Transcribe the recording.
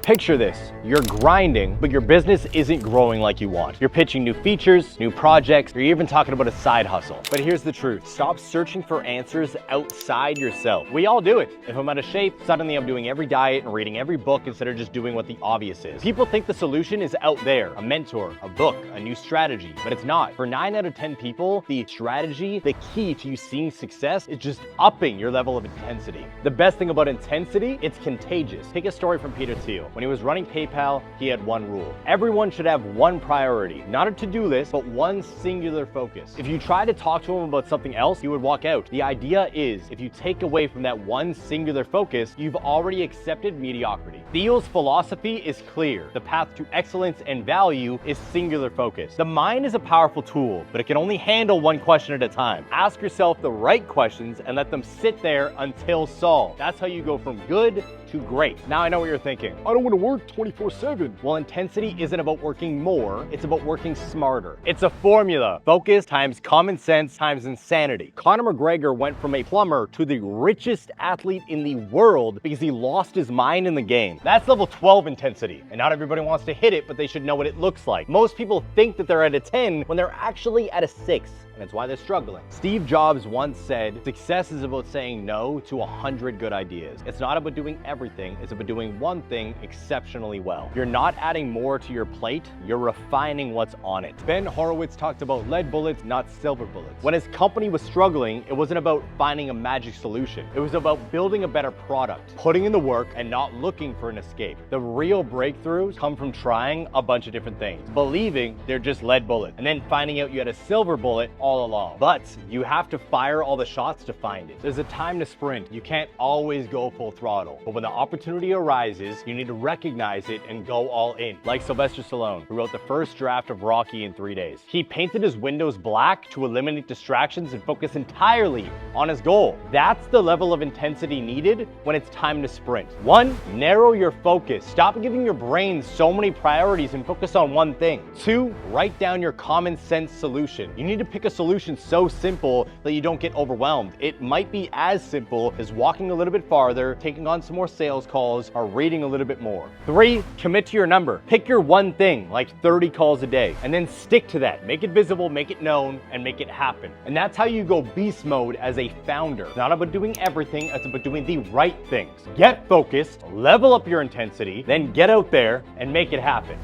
Picture this, you're grinding, but your business isn't growing like you want. You're pitching new features, new projects, you're even talking about a side hustle. But here's the truth, stop searching for answers outside yourself. We all do it. If I'm out of shape, suddenly I'm doing every diet and reading every book instead of just doing what the obvious is. People think the solution is out there, a mentor, a book, a new strategy, but it's not. For 9 out of 10 people, the strategy, the key to you seeing success is just upping your level of intensity. The best thing about intensity, it's contagious. Take a story from Peter Thiel. When he was running PayPal, he had one rule. Everyone should have one priority, not a to-do list, but one singular focus. If you try to talk to him about something else, he would walk out. The idea is, if you take away from that one singular focus, you've already accepted mediocrity. Thiel's philosophy is clear. The path to excellence and value is singular focus. The mind is a powerful tool, but it can only handle one question at a time. Ask yourself the right questions and let them sit there until solved. That's how you go from good to great. Now I know what you're thinking. I don't want to work 24/7. Well, intensity isn't about working more, it's about working smarter. It's a formula. Focus times common sense times insanity. Conor McGregor went from a plumber to the richest athlete in the world because he lost his mind in the game. That's level 12 intensity. And not everybody wants to hit it, but they should know what it looks like. Most people think that they're at a 10 when they're actually at a 6. And it's why they're struggling. Steve Jobs once said, success is about saying no to 100 good ideas. It's not about doing everything, it's about doing one thing exceptionally well. You're not adding more to your plate, you're refining what's on it. Ben Horowitz talked about lead bullets, not silver bullets. When his company was struggling, it wasn't about finding a magic solution. It was about building a better product, putting in the work, and not looking for an escape. The real breakthroughs come from trying a bunch of different things, believing they're just lead bullets, and then finding out you had a silver bullet all along. But you have to fire all the shots to find it. There's a time to sprint. You can't always go full throttle. But when the opportunity arises, you need to recognize it and go all in. Like Sylvester Stallone, who wrote the first draft of Rocky in 3 days. He painted his windows black to eliminate distractions and focus entirely on his goal. That's the level of intensity needed when it's time to sprint. 1, narrow your focus. Stop giving your brain so many priorities and focus on one thing. 2, write down your common sense solution. You need to pick a solution so simple that you don't get overwhelmed. It might be as simple as walking a little bit farther, taking on some more sales calls, or reading a little bit more. 3, commit to your number. Pick your one thing, like 30 calls a day, and then stick to that. Make it visible, make it known, and make it happen. And that's how you go beast mode as a founder. It's not about doing everything, it's about doing the right things. Get focused, level up your intensity, then get out there and make it happen.